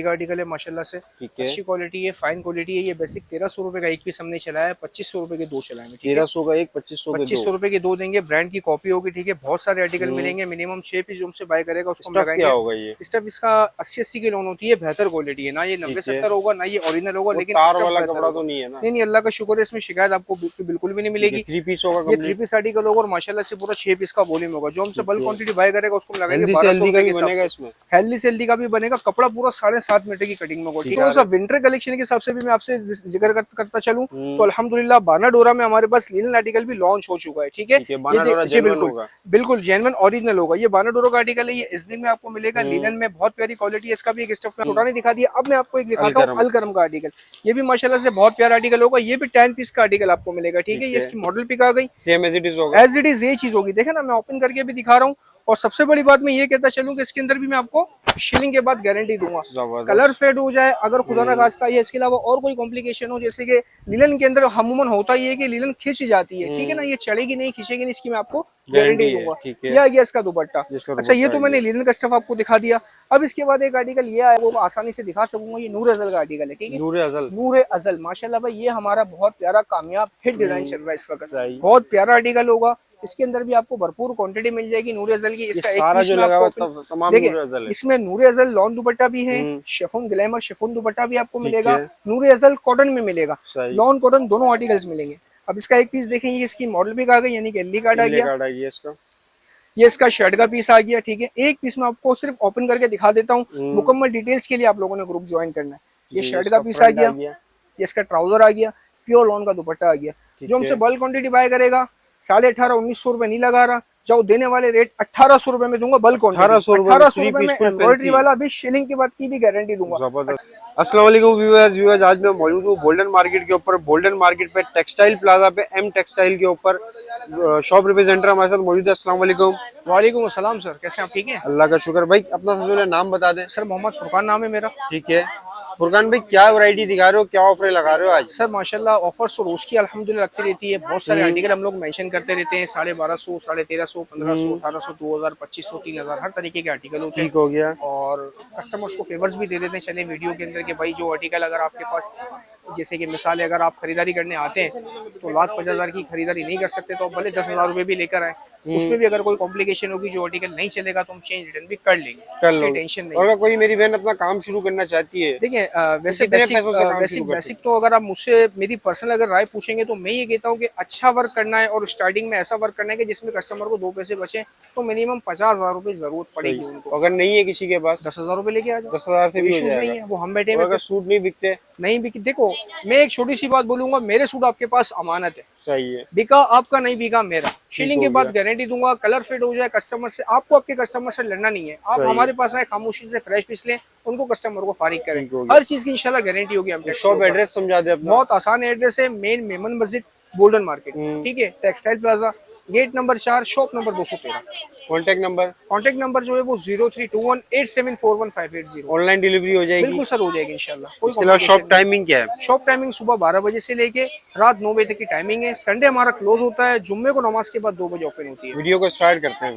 Article है माशाल्लाह से, अच्छी क्वालिटी है, फाइन क्वालिटी है। ये बेसिक 1300 रुपए का एक पीस हमने चलाया है, 2500 रुपए के दो चलाए हैं। 1300 का एक, 2500 रुपए के दो देंगे। ब्रांड की कॉपी होगी, ठीक है। बहुत सारे आर्टिकल मिलेंगे, मिनिमम 6 पीस जो हमसे बाय करेगा उसको हम लगाएंगे। क्या होगा ये स्टफ इसका 80-80 की लोन होती है, बेहतर क्वालिटी है ना। ये 90-70 होगा ना, ये ओरिजिनल होगा, लेकिन तार वाला कपड़ा तो नहीं है ना? नहीं, अल्लाह का शुक्र है, इसमें शिकायत आपको बिल्कुल भी नहीं मिलेगी। 3 पीस होगा, ये 3 पीस आर्टिकल होगा और माशाल्लाह से पूरा 6 पीस का वॉल्यूम होगा। जो हमसे बल्क क्वांटिटी बाय करेगा उसको हम लगाएंगे 1200 रुपए के हिसाब से। हेल्दी सेल्दी का भी बनेगा, कपड़ा पूरा 7.5 मीटर की कटिंग में होगा। तो सब विंटर कलेक्शन के हिसाब से भी मैं आपसे जिक्र करता चलूं तो अल्हम्दुलिल्लाह बाना डोरा में हमारे पास लिनन आर्टिकल भी लॉन्च हो चुका है, ठीक है। ये बिल्कुल जेन्युइन ओरिजिनल होगा। ये बाना डोरा का आर्टिकल है, ये इसलिए में आपको मिलेगा लिनन में, बहुत प्यारी क्वालिटी है। इसका भी एक स्टफ छोटा नहीं दिखा दिया, अब मैं आपको एक दिखाता हूँ अलकरम का आर्टिकल। ये भी माशाल्लाह से बहुत प्यारा आर्टिकल होगा। ये भी 10 पीस का आर्टिकल आपको मिलेगा, ठीक है। ये इसकी मॉडल पिक आ गई, सेम एज इट इज होगा, एज इट इज ये चीज होगी। देखे ना, मैं ओपन करके भी दिखा रहा हूँ। और सबसे बड़ी बात मैं ये कहता चलूं कि इसके अंदर भी मैं आपको शिलिंग के बाद गारंटी दूंगा। कलर फेड हो जाए अगर खुदा ना खास्ता, या इसके अलावा और कोई कॉम्प्लिकेशन हो, जैसे कि लिनन के अंदर अमूमन होता ही है कि लिनन खिंच जाती है, ठीक है ना। ये चढ़ेगी नहीं, खिंचेगी नहीं, इसकी मैं आपको गारंटी दूंगा। ये आ गया इसका दुपट्टा। अच्छा, ये तो मैंने लिनन का स्टफ आपको दिखा दिया। अब इसके बाद एक आर्टिकल ये आया, वो आसानी से दिखा सकूंगा। ये नूर अजल का आर्टिकल है, ठीक है। नूर अजल माशाल्लाह भाई, ये हमारा बहुत प्यारा कामयाब हिट डिजाइन चल रहा है इस वक्त। बहुत प्यारा आर्टिकल होगा। इसके अंदर भी आपको भरपूर क्वांटिटी मिल जाएगी नूर अजल की। इसका एक पीस में आपको तमाम नूर अजल है। इसमें नूर अजल लॉन दुपट्टा भी है, शिफॉन ग्लैमर शिफॉन दुपट्टा भी आपको मिलेगा। नूर अजल कॉटन में मिलेगा, लॉन कॉटन दोनों आर्टिकल्स मिलेंगे। अब इसका एक पीस देखेंगे, इसकी मॉडल भी आ गई, यानी कि एलडी कार्ड आ गया। ये इसका शर्ट का पीस आ गया, ठीक है। एक पीस में आपको सिर्फ ओपन करके दिखा देता हूँ, मुकम्मल डिटेल्स के लिए आप लोगों ने ग्रुप ज्वाइन करना है। ये शर्ट का पीस आ गया, ये इसका ट्राउजर आ गया, प्योर लॉन का दुपट्टा आ गया। जो हमसे बल्क क्वांटिटी बाय करेगा 18,500-1900 रुपए नहीं लगा रहा, जो देने वाले रेट 1800 रुपए में दूंगा। बल्क क्वांटिटी 1800 रुपए में एम्ब्रॉयडरी वाला भी, शिलिंग के बाद की भी गारंटी दूंगा। अस्सलाम वालेकुम व्यूअर्स, आज मैं मौजूद हूँ गोल्डन मार्केट के ऊपर। गोल्डन मार्केट पे टेक्सटाइल प्लाजा पे एम टेक्सटाइल के ऊपर शॉप रिप्रेजेंटेटिव हमारे साथ मौजूद है। अस्सलाम वालेकुम। वालेकुम अस्सलाम सर, कैसे आप? ठीक है, अल्लाह का शुक्र। भाई अपना सबसे पहले नाम बता दें। सर मोहम्मद फुरकान नाम है मेरा, ठीक है। फुरकान भाई, क्या वैरायटी दिखा रहे हो, क्या ऑफर लगा रहे हो आज? सर माशाल्लाह ऑफर्स तो रोज की अल्हम्दुलिल्लाह लगती रहती है। बहुत सारे आर्टिकल हम लोग मेंशन करते रहते हैं, 1250, 1350, 1500, 1800, 2000, 2500, 3000, हर तरीके के आर्टिकल होते हैं। ठीक हो गया। और कस्टमर्स को फेवर्स भी दे देते हैं चले वीडियो के अंदर कि भाई जो आर्टिकल अगर आपके पास, जैसे कि मिसाल है, अगर आप खरीदारी करने आते हैं तो 1,50,000 की खरीदारी नहीं कर सकते, तो भले 10,000 रुपए भी लेकर आए, उसमें भी अगर कोई कॉम्प्लिकेशन होगी, जो आर्टिकल नहीं चलेगा तो हम चेंज रिटर्न भी कर लेंगे, इसकी टेंशन नहीं। अगर कोई मेरी बहन अपना काम शुरू करना चाहती है, देखिए वैसे बेसिक तो अगर आप मुझसे मेरी पर्सनल अगर राय पूछेंगे तो मैं ये कहता हूँ कि अच्छा वर्क करना है और स्टार्टिंग में ऐसा वर्क करना है कि जिसमें कस्टमर को 2 पैसे बचे, तो मिनिमम 50,000 रुपए जरूरत पड़ेगी उनको। अगर नहीं है किसी के पास, 10,000 रुपए लेके आ जाओ, 10,000 से भी हो जाएगा। नहीं है, वो हम बैठे हैं। अगर सूट नहीं बिकते, नहीं बिकी, देखो मैं एक छोटी सी बात बोलूंगा, मेरे सूट आपके पास अमानत है, सही है। बिका आपका, नहीं बिका मेरा, शिलिंग के बाद गारंटी दूंगा। कलर फेड हो जाए कस्टमर से, आपको आपके कस्टमर से लड़ना नहीं है। आप हमारे पास आए, खामोशी से फ्रेश पीस लें, उनको कस्टमर को फारिग करें, हर चीज की इंशाल्लाह गारंटी होगी। हम शॉप एड्रेस समझा दे अपना। बहुत आसान एड्रेस है, मेन मेमन मस्जिद गोल्डन मार्केट, ठीक है, textile plaza, gate number 4, shop number 213। Contact number जो है वो 032187415880। ऑनलाइन डिलीवरी हो जाएगी? बिल्कुल सर, हो जाएगी इंशाल्लाह। इसके अलावा शॉप टाइमिंग क्या है? शॉप टाइमिंग सुबह 12 बजे से लेके रात 9 बजे तक की टाइमिंग है। संडे हमारा क्लोज होता है, जुम्मे को नमाज के बाद 2 बजे ओपन होती है। वीडियो को स्टार्ट करते हैं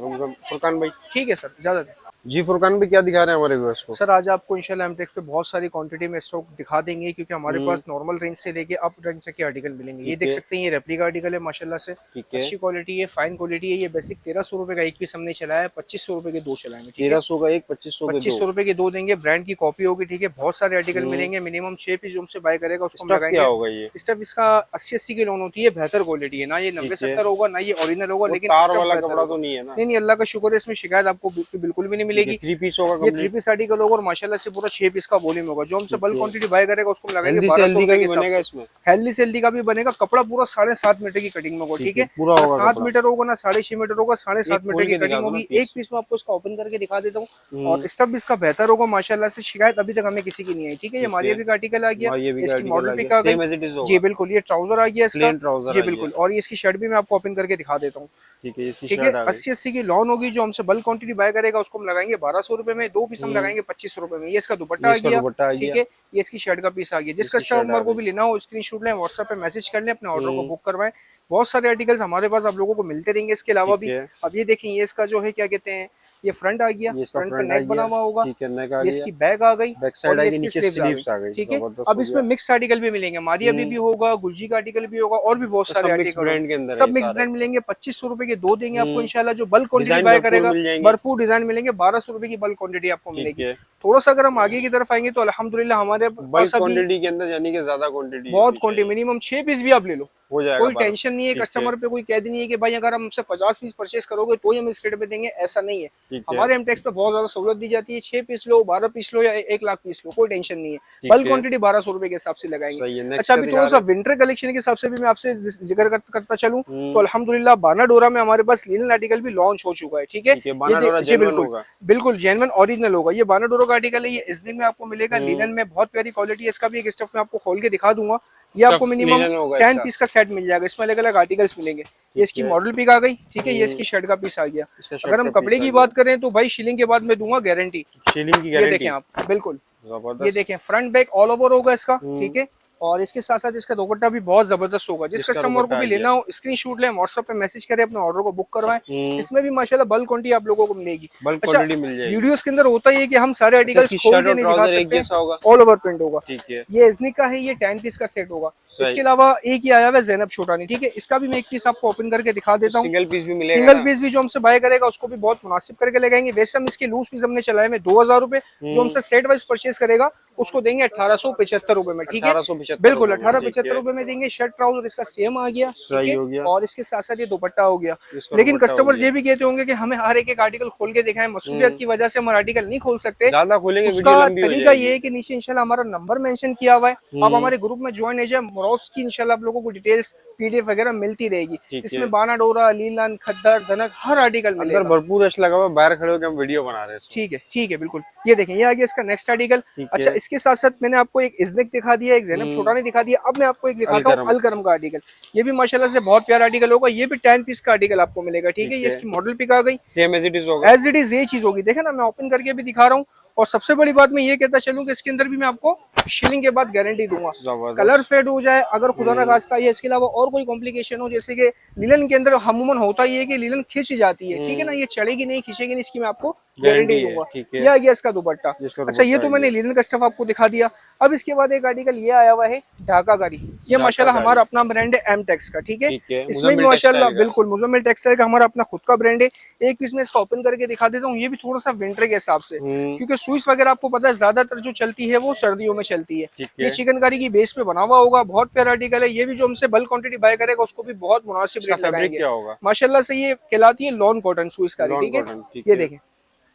फुरकान भाई। ठीक है सर, इजाजत है। जी फुरकान भाई, क्या दिखा रहे हैं हमारे व्यूअर्स को? सर आज आपको इंशाल्लाह एमटेक्स पे बहुत सारी क्वांटिटी में स्टॉक दिखा देंगे, क्योंकि हमारे पास नॉर्मल रेंज से लेके अप रेंज तक के आर्टिकल मिलेंगे। ये देख सकते हैं, ये रेप्लिका आर्टिकल है माशाल्लाह से, अच्छी क्वालिटी है, फाइन क्वालिटी है। ये बेसिक 1300 रुपए का एक पीस हमने चलाया है, 2500 रुपए के दो चलाए हैं। 1300 का एक, 2500 रुपए के दो देंगे। ब्रांड की कॉपी होगी, ठीक है। बहुत सारे आर्टिकल मिलेंगे, मिनिमम 6 पीस जो हमसे बाय करेगा उसको लगाएंगे। क्या होगा ये? स्टफ इसका 80-80 की लोन होती है, बेहतर क्वालिटी है ना। ये 90-70 होगा ना, ये ओरिजिनल होगा, लेकिन तार वाला कपड़ा तो नहीं है ना? नहीं, अल्लाह का शुक्र है, इसमें शिकायत आपको बिल्कुल भी नहीं मिलेगी। 3 पीस होगा, ये 3 पीस आर्टिकल होगा और माशाल्लाह से पूरा 6 पीस का वॉल्यूम होगा। जो हमसे बल्क क्वांटिटी बाय करेगा उसको हम लगाएंगे 1200 रुपए के हिसाब से। हेल्दी सेल्दी का भी बनेगा, कपड़ा पूरा 7.5 मीटर की कटिंग में होगा, ठीक है। 7 मीटर होगा ना 6.5 मीटर होगा, 7.5 मीटर की कटिंग होगी। एक पीस में आपको इसका ओपन करके दिखा देता हूँ, और स्टफ भी इसका बेहतर होगा माशाल्लाह से, शिकायत अभी तक हमें किसी की नहीं आई, ठीक है। ये हमारी भी आर्टिकल आ गया, इसकी मॉडल पिक आ गई। जी बिल्कुल, ये ट्राउजर आ गया इसका, जी बिल्कुल। और ये इसकी शर्ट भी मैं आपको ओपन करके दिखा देता हूँ, ठीक है। 80-80 की लॉन होगी, जो हमसे बल्क क्वांटिटी बाय करेगा उसको हम लगाएंगे लगाएंगे 1200 में, 2 पीस हम लगाएंगे 2500 में। ये इसका दुपट्टा आ इसका गया, दुपट्टा आ ठीक गया। है। ये इसकी शर्ट का पीस आ गया। जिस इसकी शर्ट आ कस्टमर को गई। भी लेना हो स्क्रीनशॉट लें, व्हाट्सएप पे मैसेज कर लें, अपने ऑर्डर को बुक करवाएं। बहुत सारे आर्टिकल्स हमारे पास आप लोगों को मिलते रहेंगे इसके अलावा ठीक भी। है। अब ये देखें, ये इसका जो है क्या कहते हैं, ये फ्रंट आ गया, ये इसका फ्रंट पे फ्रंट आ नेक बना गया, हुआ होगा। ठीक है, नेक आ ये गया, इसकी बैक आ गई बैक साइड और आ ये गई, इसकी नीचे स्लीव्स स्लीव्स आ आ गई, गई, ठीक है। जबरदस्त अब हो इसमें गया। मिक्स आर्टिकल भी मिलेंगे, मारिया भी होगा, गुलजी का आर्टिकल भी होगा और भी बहुत ये सारे सब मिक्स आर्टिकल ब्रांड के अंदर है सब ये मिक्स सारे। ब्रांड मिलेंगे। 2500 के दो देंगे आपको इंशाल्लाह। जो बल्क क्वांटिटी डिजाइन बाय भरपूर करेगा मिल जाएंगे। भरपूर डिजाइन मिलेंगे। 1200 की बल्क क्वांटिटी आपको ठीक मिलेगी। है। थोड़ा सा अगर हम आगे की तरफ आएंगे तो अल्हम्दुलिल्लाह हमारे बल्क पास अभी क्वांटिटी के अंदर यानी कि ज्यादा क्वांटिटी बहुत होनी क्वांटिटी, चाहिए। मिनिमम 6 पीस भी आप ले लो, हो जाएगा कोई 12। टेंशन नहीं है। ठीक है, कस्टमर पे कोई कैद नहीं है कि भाई अगर हम हमसे 50 पीस परचेस करोगे तो ही हम इस रेट पे देंगे, ऐसा नहीं है। ठीक है, हमारे एमटेक्स पे बहुत ज्यादा सहूलत दी जाती है। 6 पीस लो, 12 पीस लो या 1 लाख पीस लो, कोई टेंशन नहीं है। ठीक बल्क है। क्वांटिटी 1200 के हिसाब से लगाएंगे। सही है। नेक्स्ट अच्छा, क्या अभी दिखा थोड़ा सा रहे हैं? विंटर कलेक्शन के हिसाब से भी मैं आपसे जिक्र करता चलूं तो अल्हम्दुलिल्लाह बाना डोरा में हमारे पास लिनन आर्टिकल भी लॉन्च हो चुका है, ठीक है। ठीक है, ये बानाडोरा जी जेन्युइन बिल्कुल होगा। बिल्कुल जेन्युइन ओरिजिनल होगा। ये बाना डोरा का आर्टिकल है, ये इजनी में आपको मिलेगा। लिनन में बहुत प्यारी क्वालिटी है। इसका भी एक स्टफ में आपको खोल के दिखा दूंगा। ये आपको स्टफ मिनिमम लिनन होगा 10 इसका। पीस का सेट मिल जाएगा। इसमें अलग अलग आर्टिकल्स मिलेंगे। ये ठीक इसकी है। मॉडल पिक आ गई, ठीक है। ये इसकी शर्ट का पीस आ गया। इसका शर्ट अगर हम का कपड़े पीस आ की गया। बात करें तो भाई शिलिंग के बाद मैं दूंगा गारंटी। शीलिंग की ये देखें गारंटी। आप, बिल्कुल ये जबरदस्त। देखें, फ्रंट बैक ऑल ओवर होगा इसका, ठीक है। और इसके साथ साथ इसका दुपट्टा भी बहुत जबरदस्त होगा। जिस इसका कस्टमर को दुपट्टा आ भी गया। लेना हो स्क्रीनशॉट लें, व्हाट्सएप पे मैसेज करें, अपने ऑर्डर को बुक करवाएं। हम्म। इसमें भी माशाल्लाह बल्क क्वांटिटी आप लोगों को मिलेगी। बल्क अच्छा, क्वांटिटी मिल जाएगी। वीडियोस के अंदर होता ही है कि हम सारे अच्छा, आर्टिकल्स इसकी खोल शर्ट के और नहीं दिखा ट्राउजर एक सकते। जैसा होगा। ऑल ओवर प्रिंट होगा। ठीक है। ये इजनी का है, ये 10 पीस का सेट होगा। सही। इसके अलावा एक ही आया हुआ है जैनब छोटानी, ठीक है। इसका भी मैं एक पीस आपको ओपन करके दिखा देता हूँ। सिंगल पीस भी मिलेगा सिंगल ना? पीस भी जो हमसे बाय करेगा उसको भी बहुत मुनासिब करके लगाएंगे। वैसे हम इसके लूज पीस हमने चलाए में 2000 रुपए। जो हमसे सेट वाइज परचेज करेगा उसको देंगे 1875 में, ठीक है। 1875 बिल्कुल रुपए में, ठीक 1875 है। में देंगे। शर्ट ट्राउजर इसका सेम आ गया, ठीक सही है। हो गया। और इसके साथ साथ ये दुपट्टा हो गया। इसका लेकिन दुपट्टा हो कस्टमर गया। ये भी कहते होंगे कि हमें हर एक आर्टिकल खोल के दिखाएं, मसरूफियत की वजह से हम आर्टिकल नहीं खोल सकते। ज्यादा खोलेंगे वीडियो उसका लंबी हो तरीका ये जाएगी। है कि नीचे इंशाल्लाह हमारा नंबर मेंशन किया हुआ है। आप हमारे ग्रुप में ज्वाइन है जाए, मोरॉस की इंशाल्लाह आप लोगों को डिटेल्स पीडीएफ वगैरह मिलती रहेगी। ठीक है। इसमें बाना डोरा, लीलन, खद्दर, धनक हर आर्टिकल अंदर मिलेगा। भरपूर रश लगा हुआ है, बाहर खड़े होकर हम वीडियो बना रहे हैं इसमें। ठीक है बिल्कुल। ये देखें, ये आ गया इसका नेक्स्ट आर्टिकल। ठीक अच्छा, है। इसके साथ साथ मैंने आपको एक इजनिक दिखा दिया, एक जैनब छोटा ने दिखा दिया। अब मैं आपको एक दिखाता हूँ अलकरम। अलकरम का आर्टिकल। ये भी माशाल्लाह से बहुत प्यारा आर्टिकल होगा। ये भी 10 पीस का आर्टिकल आपको मिलेगा, ठीक है। ये इसकी मॉडल पिक आ गई, सेम एज इट इज होगा। एज इट इज ये चीज होगी। देखे ना, मैं ओपन करके भी दिखा रहा हूँ। और सबसे बड़ी बात मैं ये कहता चलूँ कि इसके अंदर भी मैं आपको शिलिंग के बाद गारंटी दूंगा। जबरदस्त। कलर फेड हो जाए अगर खुदा ना खास्ता, या इसके अलावा और कोई कॉम्प्लिकेशन हो, जैसे कि लिलन के अंदर अमूमन होता ही है कि लिलन खिंच जाती है, ठीक है ना। ये चढ़ेगी नहीं, खिंचेगी नहीं, इसकी मैं आपको गारंटी गारंटी है, दूंगा। ठीक है। ये आ गया इसका दुपट्टा। इसका अच्छा, ये दुपट्टा तो आ मैंने गया। लिनन का स्टफ आपको दिखा दिया। अब इसके बाद एक आर्टिकल ये आया हुआ है ढाका कारी। ये ढाका माशाल्लाह कारी। हमारा अपना ब्रांड है एम टेक्स का, ठीक है। ठीक है। इसमें भी मुजम्मिल माशाल्लाह टेक्सटाइल का। बिल्कुल मुजम्मिल टेक्सटाइल का हमारा अपना खुद का ब्रांड है। एक पीस में इसका ओपन करके दिखा देता हूँ। ये भी थोड़ा सा विंटर के हिसाब से, क्योंकि स्विच वगैरह आपको पता है ज्यादातर जो चलती है वो सर्दियों में चलती है। ठीक ये है। चिकनकारी की बेस पे बना हुआ होगा, बहुत प्यारा आर्टिकल है। ये भी जो हमसे बल्क क्वांटिटी बाय करेगा उसको भी बहुत मुनासिब इसका रेट फैब्रिक लगाएंगे क्या होगा? माशाल्लाह से। ये कहलाती है लॉन कॉटन स्विच कारी, लॉन ठीक है। कॉटन, ठीक ये है। देखें,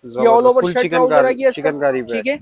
ये all over full shirt trouser आ गया इसका, चिकनकारी पे। ठीक है।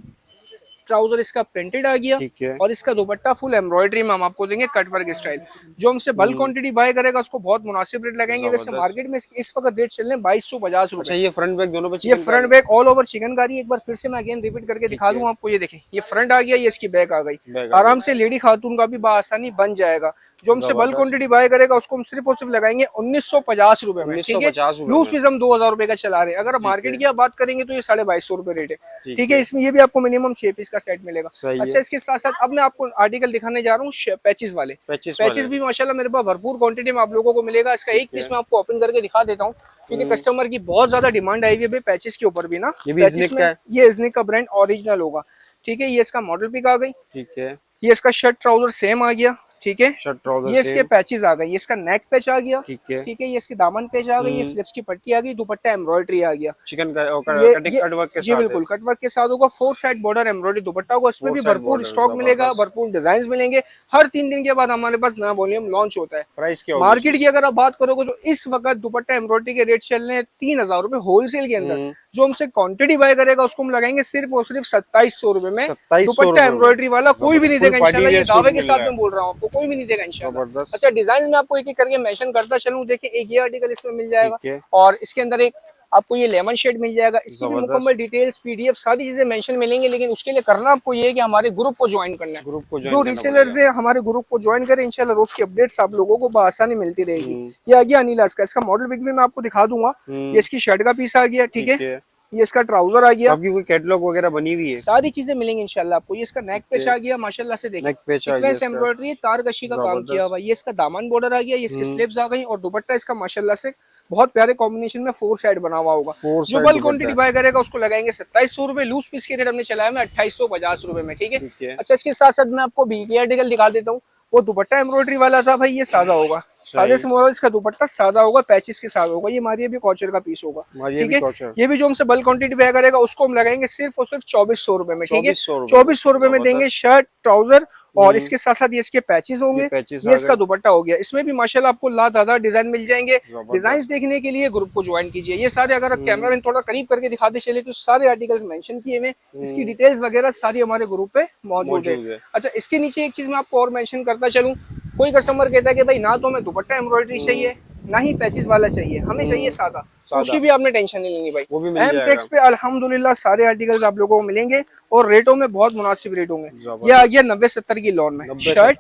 ट्राउजर इसका प्रिंटेड आ गया। ठीक है। और इसका दुपट्टा फुल एम्ब्रॉयडरी में हम आपको देंगे कट वर्क स्टाइल। जो हमसे बल्क क्वांटिटी बाय करेगा उसको बहुत मुनासिब रेट लगाएंगे। वैसे जबरदस्त। मार्केट में इस वक्त रेट चल रहे हैं 2250 अच्छा, रुपए। ये फ्रंट बैक दोनों पे ये chikankari? Front back all over chikankari. एक बार फिर से मैं अगेन रिपीट करके दिखा है। दूं आपको। ये देखें, ये फ्रंट आ गया, ये इसकी बैक आ गई। बैक आ आराम गई। से लेडी खातून का भी बासानी बन जाएगा। जो हमसे बल्क जबरदस्त। क्वांटिटी बाय करेगा उसको हम सिर्फ और सिर्फ लगाएंगे 1950 रुपए में, ठीक है। 1950 रुपए लूज में। पीस हम 2000 रुपए का चला रहे हैं। अगर ठीक मार्केट है। की आप बात करेंगे तो ये 2250 रुपए रेट है, ठीक ठीक है। है। इसमें ये भी आपको मिनिमम 6 पीस का सेट मिलेगा। सही अच्छा, है। इसके साथ साथ अब मैं आपको आर्टिकल दिखाने जा रहा हूँ पैचेस वाले। 25 पैचेस वाले। भी माशाल्लाह मेरे पास भरपूर क्वांटिटी में आप लोगों को मिलेगा। इसका एक पीस मैं आपको ओपन करके दिखा देता हूँ, क्योंकि कस्टमर की बहुत ज्यादा डिमांड आई हुई है पैचेस के ऊपर भी ना। ये भी पैचेस इजनिक में का है? ये इजनिक का ब्रांड ओरिजिनल होगा, ठीक है। ये इसका मॉडल पिक आ गई, ठीक है। ये इसका शर्ट ट्राउजर सेम आ गया, ठीक है। शर्ट ट्राउजर ये इसके सेम। पैचेस आ गए, ये इसका नेक पैच आ गया, ठीक है। ठीक है। ये इसकी दामन पैच आ गई, ये स्लिप्स की पट्टी आ गई, दुपट्टा एम्ब्रॉयडरी आ गया। चिकन का ये कट वर्क के जी साथ है। बिल्कुल कट वर्क के साथ होगा। 4 साइड बॉर्डर एम्ब्रॉयडरी दुपट्टा होगा। इसमें भी 4 साइड भरपूर बॉर्डर, स्टॉक मिलेगा, जबरदस्त। भरपूर डिजाइन मिलेंगे। हर 3 दिन के बाद हमारे पास नया वॉल्यूम लॉन्च होता है। प्राइस क्या होगी मार्केट इसकी? की अगर आप बात करोगे तो इस वक्त दुपट्टा एम्ब्रॉयडरी के रेट चल रहे हैं 3000 रुपए होलसेल के अंदर। जो हमसे क्वांटिटी बाय करेगा उसको हम लगाएंगे सिर्फ और सिर्फ 2700 रुपए में। 2700 दुपट्टा रुपए में। एम्ब्रॉयडरी वाला कोई भी नहीं फुल देगा पार्टी इंशाल्लाह। ये वेयर सूट दावे के मिल साथ रहा है। मैं बोल रहा हूँ, आपको कोई भी नहीं देगा इंशाल्लाह। जबरदस्त। अच्छा, डिजाइन में आपको एक एक करके मेंशन करता चलूं। देखिए, एक ये आर्टिकल इसमें मिल जाएगा, ठीक है। और इसके अंदर एक आपको ये लेमन शेड मिल जाएगा। इसकी भी जबरदस्त। मुकम्मल डिटेल्स पीडीएफ सारी चीजें मेंशन मिलेंगी। लेकिन उसके लिए करना आपको ये है कि हमारे ग्रुप को ज्वाइन करना है। ग्रुप को जो ज्वाइन करना रीसेलर्स है हमारे ग्रुप को ज्वाइन करें, इंशाल्लाह रोज की अपडेट्स आप लोगों को बआसानी मिलती रहेगी। ये आ गया अनीलास का। इसका मॉडल पिक भी मैं आपको दिखा दूंगा। ये इसकी शर्ट का पीस आ गया, ठीक है। ये इसका ट्राउजर आ गया। आपकी कोई कैटलॉग वगैरह बनी हुई है? सारी चीजें मिलेंगी इंशाल्लाह आपको। ये इसका नेक पेच आ गया माशाल्लाह से, देखिए नेक पेच आ गया सीक्वेंस इसका। एम्ब्रॉयडरी, तारकशी का काम किया हुआ। ये इसका दामन बॉर्डर आ गया, ये इसके स्लीव्स आ गई और दुपट्टा इसका माशाल्लाह से बहुत प्यारे कॉम्बिनेशन में 4 साइड बना हुआ होगा। फोर जो side bulk dupatta quantity buy करेगा उसको लगाएंगे 2700 रुपए। लूज पीस के रेट हमने चलाया है 2850 रुपए में, ठीक ठीक है। है। अच्छा, इसके साथ साथ मैं आपको बीके आर्टिकल दिखा देता हूँ। वो दुपट्टा एम्ब्रॉयडरी वाला था भाई, ये सादा होगा, सादे से मॉडल इसका दुपट्टा सादा होगा, पैचेस के साथ होगा। ये मारिया भी कॉचर का पीस होगा, ठीक है। ये भी जो हमसे बल्क क्वांटिटी पे करेगा उसको हम लगाएंगे सिर्फ और सिर्फ 2400 रुपए में, ठीक है। 2400 रुपए में देंगे शर्ट ट्राउजर और इसके साथ साथ ये इसके पैचेस होंगे। ये इसका दुपट्टा हो गया। इसमें भी माशाल्लाह आपको लातादार डिजाइन मिल जाएंगे। डिजाइन देखने के लिए ग्रुप को ज्वाइन कीजिए। ये सारे अगर कैमरा मैन थोड़ा करीब करके दिखाते चले तो सारे आर्टिकल्स मेंशन किए हुए, इसकी डिटेल्स वगैरह सारी हमारे ग्रुप पे मौजूद है। अच्छा, इसके नीचे एक चीज मैं आपको और मेंशन करता चलूं। कोई कस्टमर कहता है कि भाई ना तो हमें दुपट्टा एम्ब्रॉयडरी चाहिए ना ही पैचेस वाला चाहिए, हमें चाहिए सादा। उसकी भी आपने टेंशन नहीं लेनी भाई, वो भी एम टेक्स पे अल्हम्दुलिल्लाह सारे आर्टिकल्स आप लोगों को मिलेंगे और रेटों में बहुत मुनासिब रेट होंगे। ये आ गया 90-70 की लॉन में, शर्ट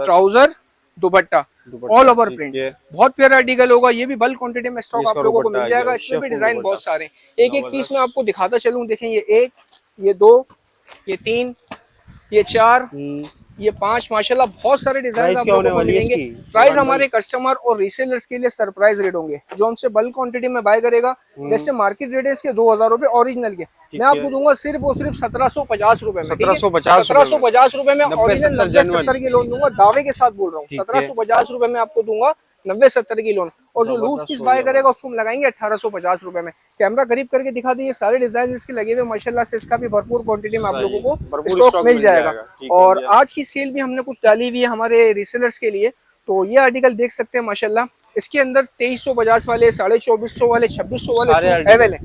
ट्राउजर दुपट्टा ऑल ओवर प्रिंट, बहुत प्यारा आर्टिकल होगा। ये भी बल्क क्वांटिटी में स्टॉक आप लोगों को मिल जाएगा। इसमें भी डिजाइन बहुत सारे हैं। एक एक पीस में आपको दिखाता चलूं। देखें, ये 1, ये 2, ये 3, ये 4, ये 5, माशाल्लाह बहुत सारे डिजाइन आप लोगों को मिलेंगे। प्राइस हमारे कस्टमर और रीसेलर्स के लिए सरप्राइज रेट होंगे। जो हमसे बल्क क्वांटिटी में बाय करेगा, जैसे मार्केट रेट है इसके 2000 रुपए ओरिजिनल के, मैं आपको दूंगा सिर्फ और सिर्फ 1750 रुपए में, 1750 रुपए में ओरिजिनल 90-70 की लोन दूंगा। दावे के साथ बोल रहा हूँ, 1750 रुपए में आपको दूंगा 90-70 की लोन। और जो लूज पीस बाय करेगा उसको हम लगाएंगे 1850 रुपए में। कैमरा करीब करके दिखा दीजिए, सारे डिजाइन इसके लगे हुए माशाल्लाह से। इसका भी भरपूर क्वांटिटी में आप लोगों को स्टॉक मिल जाएगा। और आज की सेल भी हमने कुछ डाली हुई है हमारे रीसेलर्स के लिए। तो ये आर्टिकल देख सकते हैं माशाल्लाह, इसके अंदर 2350 वाले, 2450 वाले, 2600 वाले अवेलेबल है।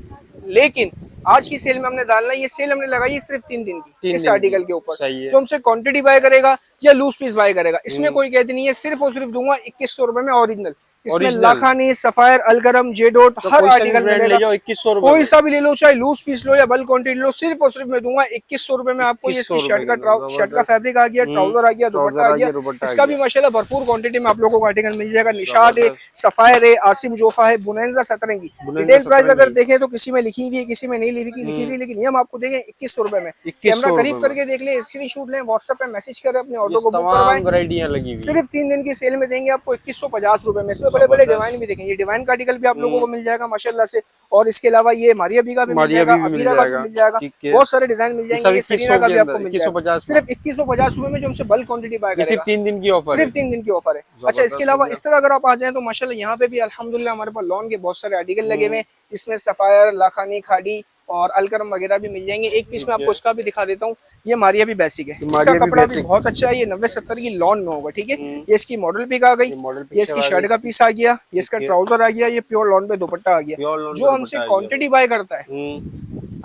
लेकिन आज की सेल में हमने डालना है, ये सेल हमने लगाई है सिर्फ 3 दिन की इस आर्टिकल के ऊपर। जो हमसे क्वांटिटी बाय करेगा या लूज पीस बाय करेगा, इसमें कोई कहती नहीं है। सिर्फ और सिर्फ दूंगा 2100 रुपए में ओरिजिनल। इसमें लाखानी, सफायर, अलगरम, जेडोट हर आर्टिकल मिलेगा। 2100 रुपए कोई सा भी ले लो, चाहे लूज पीस लो या बल्क क्वांटिटी लो, सिर्फ और सिर्फ मैं दूंगा 2100 रुपए में आपको। ये इसकी शर्ट का फैब्रिक आ गया, ट्राउजर आ गया, दुपट्टा आ गया। इसका भी माशाल्लाह भरपूर क्वांटिटी में आप लोगों को आर्टिकल मिल जाएगा। निशाद है, सफायर है, आसिम जोफा है, बुनेंजा सतरंगी। डिटेल प्राइस अगर देखें तो किसी में लिखी हुई है, किसी में नहीं लिखी हुई, लेकिन ये हम आपको देंगे 2100 रुपए में। कैमरा करीब करके देख ले, स्क्रीनशॉट लें, व्हाट्सएप पे मैसेज करें, अपने ऑर्डर को बुक करवाएं। सिर्फ 3 दिन की सेल में देंगे आपको 2150 रुपए में। इसमें बड़े बड़े डिजाइन भी देखेंगे। ये डिवाइन का आर्टिकल भी आप लोगों को मिल जाएगा माशाल्लाह से। और इसके अलावा ये मारिया बी का भी मिल जाएगा, अबीरा का भी मिल जाएगा, बहुत सारे डिजाइन मिल जाएंगे। ये सरीना का भी आपको मिल जाएगा सिर्फ 2150 रुपए में, जो हमसे बल्क क्वांटिटी बाय करेगा। सिर्फ 3 दिन की ऑफर, सिर्फ 3 दिन की ऑफर है। अच्छा, इसके अलावा इस तरह अगर आप आ जाएं तो माशाल्लाह यहाँ पे भी अल्हम्दुलिल्लाह हमारे पास लॉन के बहुत सारे आर्टिकल लगे हुए हैं। इसमें सफायर, लाखानी, खाड़ी और अलकरम वगैरह भी मिल जाएंगे। एक पीस में आपको इसका भी दिखा देता हूँ। ये मारिया भी बेसिक है, इसका कपड़ा भी बहुत अच्छा है। ये 90-70 की लॉन में होगा, ठीक है। ये इसकी मॉडल पिक आ गई, ये इसकी शर्ट का पीस आ गया, ये इसका ट्राउजर आ गया, ये प्योर लॉन पे दुपट्टा आ गया। जो हमसे क्वांटिटी बाय करता है,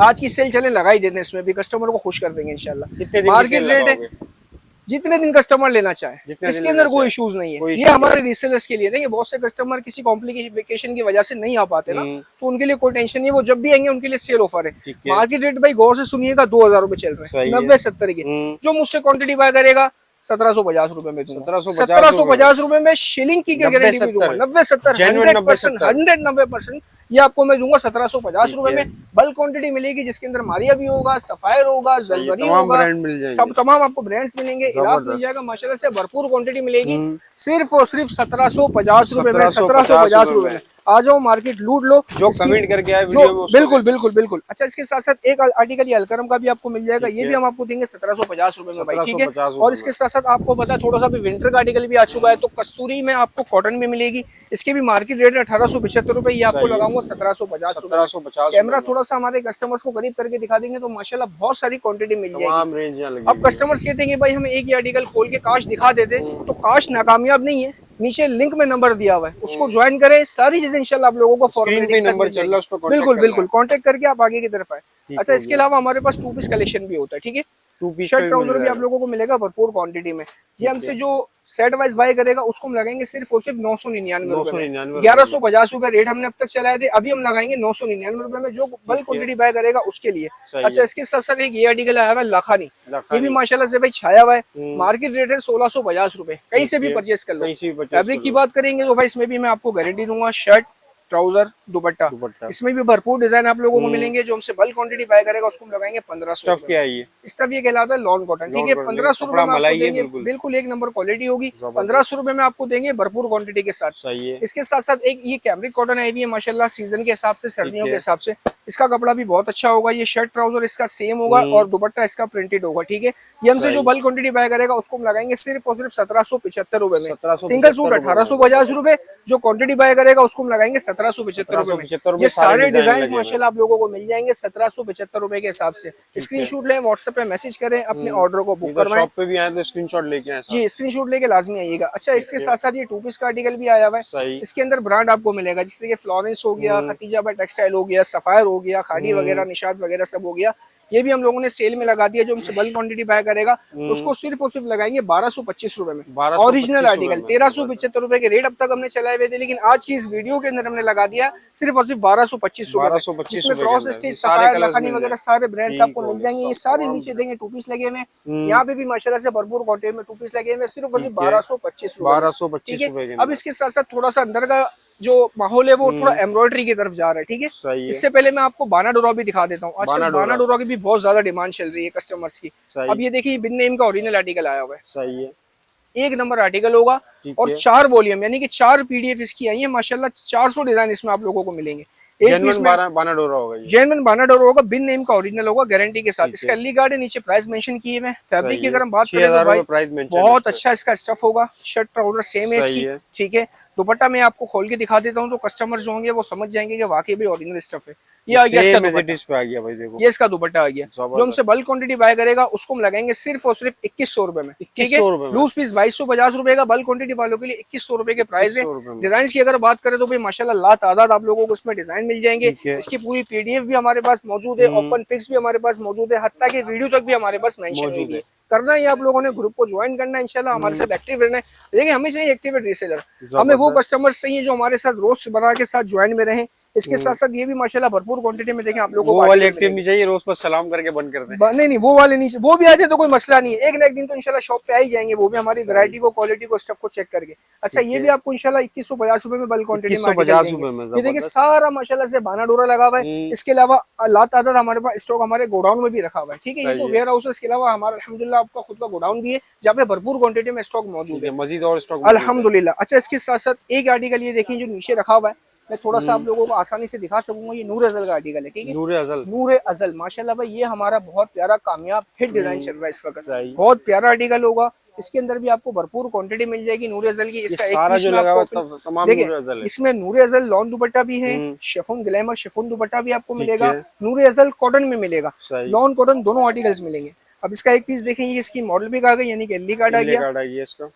आज की सेल चले लगा ही देते हैं, इसमें भी कस्टमर को खुश कर देंगे इंशाल्लाह। मार्केट रेट है, जितने दिन कस्टमर लेना चाहे, इसके अंदर कोई इश्यूज नहीं है। ये हमारे रीसेलर्स के लिए नहीं है। बहुत से कस्टमर किसी कॉम्प्लिकेशन की वजह से नहीं आ पाते ना, तो उनके लिए कोई टेंशन नहीं है। वो जब भी आएंगे उनके लिए सेल ऑफर है। मार्केट रेट भाई गौर से सुनिएगा, 2000 रुपए चल रहे हैं 90-70 के। जो मुझसे क्वांटिटी बाय करेगा 1750 रुपए में दूंगा। 1750 रुपए में शिलिंग की गारंटी भी दूंगा। 90-70 100% ये आपको मैं दूंगा 1750 रुपए में। बल्क क्वांटिटी मिलेगी जिसके अंदर मारिया भी होगा, सफायर होगा, जलवरी होगा, सब तमाम आपको ब्रांड्स मिलेंगे। इराफ मिल जाएगा माशाल्लाह से, भरपूर क्वांटिटी मिलेगी। सिर्फ और सिर्फ 1750 रुपए में, 1750 रुपए में। आ जाओ मार्केट लूट लो। जो कमेंट करके आए वीडियो में, बिल्कुल बिल्कुल बिल्कुल। अच्छा, इसके साथ साथ एक आर्टिकल ये अलकरम का भी आपको मिल जाएगा। ये भी हम आपको देंगे 1750 रुपए में भाई, ठीक है। और इसके साथ साथ आपको पता है थोड़ा सा भी विंटर का आर्टिकल भी आ चुका है, तो कस्तूरी में आपको कॉटन में मिलेगी। इसके भी मार्केट रेट है 1875 रुपए, ये आपको लगाऊंगा 1750 रुपए। कैमरा थोड़ा सा हमारे कस्टमर्स को करीब करके दिखा देंगे तो माशाल्लाह बहुत सारी क्वांटिटी मिल जाएगी। अब कस्टमर्स कहते हैं कि भाई हमें एक ही आर्टिकल खोल के काश दिखा देते, तो काश नाकामयाब नहीं है। नीचे लिंक में नंबर दिया हुआ है, उसको ज्वाइन करें। सारी चीजें इंशाल्लाह आप लोगों को फॉरवर्ड नंबर चल रहा है, उस पर बिल्कुल बिल्कुल कांटेक्ट करके आप आगे की तरफ आए। अच्छा, इसके अलावा हमारे पास 2 पीस कलेक्शन भी होता है, ठीक है। 2 पीस शर्ट ट्राउजर भी आप लोगों को मिलेगा भरपूर क्वांटिटी में। ये हमसे जो सेट वाइज बाय करेगा उसको हम लगाएंगे सिर्फ और सिर्फ 999 रुपए, 1150 रुपए रेट हमने अब तक चलाए थे। अभी हम लगाएंगे 999 रुपए में, जो बल्क क्वांटिटी बाय करेगा उसके लिए। अच्छा, इसके साथ साथ एक ये आर्टिकल आया हुआ है लाखानी, ये भी माशाल्लाह से भाई छाया हुआ है। मार्केट रेट है 1650 रुपए, कहीं से भी परचेस कर लो। फैब्रिक की बात करेंगे तो भाई इसमें भी मैं आपको गारंटी दूंगा, शर्ट ट्राउजर, दुपट्टा। दुपट्टा इसमें भी भरपूर डिजाइन आप लोगों को मिलेंगे। जो हमसे बल्क क्वांटिटी बाय करेगा उसको हम लगाएंगे 1500। स्टफ क्या है ये? स्टफ ये कहलाता है लॉन कॉटन, ठीक है। 1500 रुपए में आपको देंगे, बिल्कुल एक नंबर क्वालिटी होगी। 1500 रुपए में आपको देंगे भरपूर क्वांटिटी के साथ। सही है। इसके साथ साथ एक ये कैमरिक कॉटन है, भी है माशाल्लाह, सीजन के हिसाब से, सर्दियों के हिसाब से। इसका कपड़ा भी बहुत अच्छा होगा। ये शर्ट ट्राउजर इसका सेम होगा और दुपट्टा इसका प्रिंटेड होगा, ठीक है। ये हमसे जो बल्क क्वांटिटी बाय करेगा उसको हम लगाएंगे सिर्फ और सिर्फ 1775 रुपए में। सिंगल सूट 1850 रुपए, जो क्वांटिटी बाय करेगा उसको हम लगाएंगे 1775 रुपए में। ये सारे डिजाइन माशाल्लाह आप लोगों को मिल जाएंगे 1775 रुपए के हिसाब से। स्क्रीनशॉट लें, व्हाट्सएप पे मैसेज करें, अपने ऑर्डर को बुक करवाएं। शॉप पे भी आए तो स्क्रीनशॉट लेके आए जी, स्क्रीनशॉट लेके लाजमी आइएगा। अच्छा, इसके साथ साथ ये 2 पीस का आर्टिकल भी आया हुआ है। इसके अंदर ब्रांड आपको मिलेगा, जैसे कि फ्लोरेंस हो गया, खतीजा बाय टेक्सटाइल हो गया, सफायर हो गया, खादी वगैरह, निशात वगैरह सब हो गया। ये भी हम लोगों ने सेल में लगा दिया। जो हमसे बल्क क्वांटिटी बाय करेगा उसको सिर्फ और सिर्फ लगाएंगे 1225 रुपए में। ओरिजिनल आर्टिकल 1375 रुपए के रेट अब तक हमने चलाए हुए थे, लेकिन आज की इस वीडियो के अंदर हमने लगा दिया सिर्फ और सिर्फ 1225 रुपए, जिसमें क्रॉस स्टिच, सफायर, लखानी वगैरह सारे ब्रांड्स आपको मिल जाएंगे। ये सारे नीचे देंगे 2 पीस लगे हुए। यहाँ पे भी माशाल्लाह से भरपूर क्वांटिटी में 2 पीस लगे हुए, सिर्फ और सिर्फ 1225 रुपए। अब इसके साथ साथ थोड़ा सा अंदर का जो माहौल है वो थोड़ा एम्ब्रॉयडरी की तरफ जा रहा है, ठीक है। इससे पहले मैं आपको बाना डोरा भी दिखा देता हूँ। आजकल बाना डोरा की भी बहुत ज्यादा डिमांड चल रही है कस्टमर्स की। अब ये देखिए, बिन नेम का ओरिजिनल आर्टिकल आया हुआ है। सही है, एक नंबर आर्टिकल होगा और 4 वॉल्यूम यानी कि 4 पीडीएफ इसकी आई है माशाल्लाह। 400 डिजाइन इसमें आप लोगों को मिलेंगे। एक पीस में बाना डोरा होगा, जेन्युइन बाना डोरा होगा, बिन नेम का ओरिजिनल होगा, गारंटी के साथ। इसका एली गार्ड है, नीचे प्राइस मेंशन किए हुए। फैब्रिक की अगर हम बात करें तो भाई बहुत अच्छा इसका स्टफ होगा। शर्ट ट्राउजर सेम है इसकी, ठीक है। दुपट्टा मैं आपको खोल के दिखा देता हूँ तो कस्टमर जो होंगे वो समझ जाएंगे कि वाकई भी ओरिजिनल स्टफ है। ये आ गया इसका दुपट्टा, आ गया भाई देखो, ये इसका दुपट्टा आ गया। जो हमसे बल्क क्वांटिटी बाय करेगा उसको हम लगाएंगे सिर्फ और सिर्फ 2100 रुपए में, ठीक है। लूज पीस 2250 रुपए का, बल्क क्वांटिटी वालों के लिए 2100 रुपए के प्राइस है। डिजाइन की अगर बात करें तो भाई माशाल्लाह ला तादाद आप लोगों को उसमें डिजाइन मिल जाएंगे। इसकी पूरी पीडीएफ भी हमारे पास मौजूद है, ओपन पिक्स भी हमारे पास मौजूद है, हत्ता की वीडियो तक भी हमारे पास मेंशन है। करना है आप लोगों ने, ग्रुप को ज्वाइन करना है, इंशाल्लाह हमारे साथ एक्टिव रहना है। देखिए, हमें चाहिए एक्टिवेट रीसेलर, हमें वो कस्टमर्स चाहिए जो हमारे साथ रोज बना के साथ ज्वाइन में रहे। इसके साथ साथ ये भी माशाल्लाह भरपूर क्वांटिटी में देखें आप लोगों को एक्टिव नहीं चाहिए, रोज पर सलाम करके बंद कर दें। नहीं, वो वाले नहीं, वो भी आ जाए तो कोई मसला नहीं है। एक ना एक दिन तो इंशाल्लाह शॉप पे आ ही जाएंगे, वो भी हमारी वैरायटी को, क्वालिटी को, स्टफ को चेक करके। अच्छा, ये भी आपको इंशाल्लाह 2150 रुपए में बल्क क्वांटिटी में। ये देखिए सारा माशाल्लाह से बाना डोरा लगा हुआ है। इसके अलावा ला तादाद हमारे पास स्टॉक हमारे गोडाउन में भी रखा हुआ है, ठीक है। ये तो वेयर हाउस है, इसके अलावा हमारा अल्हम्दुलिल्लाह आपका खुद का गोडाउन भी है जहाँ पे भरपूर क्वांटिटी में स्टॉक मौजूद है, मजीद और स्टॉक अल्हम्दुलिल्लाह। अच्छा, इसके साथ साथ एक आर्टिकल ये देखिए जो नीचे रखा हुआ है, मैं थोड़ा सा आप लोगों को आसानी से दिखा सकूंगा। ये नूर अजल का आर्टिकल है, ठीक है। नूर अजल माशाल्लाह भाई, ये हमारा बहुत प्यारा कामयाब हिट डिजाइन चल रहा है इस वक्त, बहुत प्यारा आर्टिकल होगा। इसके अंदर भी आपको भरपूर क्वांटिटी मिल जाएगी नूर अजल की। इसका एक पीस में आपको देखिए, इसमें नूर अजल लॉन दुपट्टा भी है, शिफॉन ग्लैमर शिफॉन दुपट्टा भी आपको मिलेगा, नूर अजल कॉटन में मिलेगा, लॉन कॉटन दोनों आर्टिकल्स मिलेंगे। अब इसका एक पीस देखेंगे, इसकी मॉडल भी आ गई यानी कि एलई कार्ड आ गया इसका।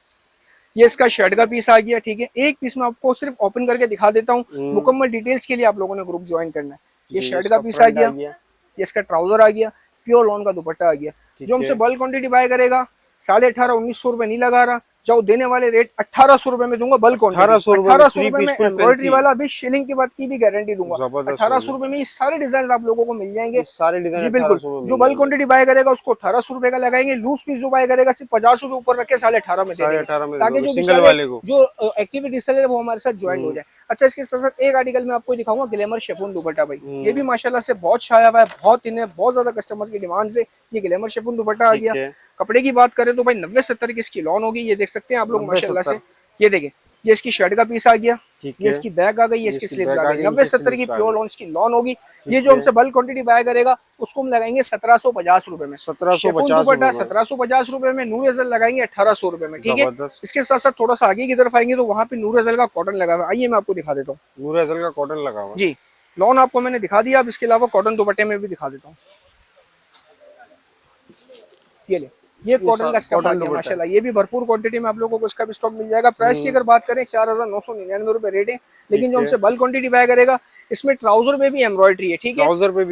ये इसका शर्ट का पीस आ गया, ठीक है। एक पीस में आपको सिर्फ ओपन करके दिखा देता हूँ, मुकम्मल डिटेल्स के लिए आप लोगों ने ग्रुप ज्वाइन करना है। ये शर्ट का पीस आ गया, ये इसका ट्राउजर आ गया, प्योर लॉन का दुपट्टा आ गया। जो हमसे बल्क क्वांटिटी बाय करेगा 1850-1900 रुपए नहीं लगा रहा, जो देने वाले रेट 1800 रुपए में दूंगा। बल्क क्वांटिटी 1800 रुपए में एम्ब्रॉयडरी वाला भी, शिलिंग के बाद की भी गारंटी दूंगा। 1800 रुपए में ये सारे डिजाइन आप लोगों को मिल जाएंगे, सारे डिजाइन जी बिल्कुल। जो बल्क क्वांटिटी बाय करेगा उसको 1800 रुपए का लगाएंगे। लूज पीस जो बाय करेगा सिर्फ 50 रुपए ऊपर रख के 18.5 में देंगे, ताकि जो एक्टिविटी सेलर है वो हमारे साथ ज्वाइन हो जाए। अच्छा, इसके साथ साथ एक आर्टिकल में आपको दिखाऊंगा, ग्लैमर शिफॉन दुपट्टा भाई। ये भी माशाल्लाह से बहुत छाया हुआ है, बहुत इन्हें बहुत ज्यादा कस्टमर की डिमांड से ये ग्लैमर शिफॉन दुपट्टा आ गया। कपड़े की बात करें तो भाई 90-70 की इसकी लॉन होगी, ये देख सकते हैं आप लोग माशाल्लाह से। ये देखें, ये इसकी शर्ट का पीस आ गया, ये इसकी बैग आ गई, ये इसकी स्लीव्स आ गई। 90-70 की प्योर लॉन्च की लॉन होगी। ये जो हमसे बल्क क्वांटिटी बाय करेगा उसको हम लगाएंगे 1750 रुपए में। 1750 रुपए में। नूर अजल लगाएंगे 1800 रुपए में, ठीक है। इसके साथ साथ थोड़ा सा आगे की तरफ आएंगे तो वहाँ पे नूर अजल का कॉटन लगा हुआ है। आइए मैं आपको दिखा देता हूँ, नूर अजल का कॉटन लगा हुआ जी। लॉन आपको मैंने दिखा दिया, अब इसके अलावा कॉटन दुपट्टे में भी दिखा देता हूँ। ये ले, ये कॉटन का स्टफ आ गया माशाल्लाह। ये भी भरपूर क्वांटिटी में आप लोगों को इसका भी स्टॉक मिल जाएगा। प्राइस की अगर बात करें 4999 रुपए रेट है, लेकिन जो हमसे बल्क क्वांटिटी बाय करेगा इसमें ट्राउजर पे भी एम्ब्रॉयडरी है, ठीक है। ट्राउजर पे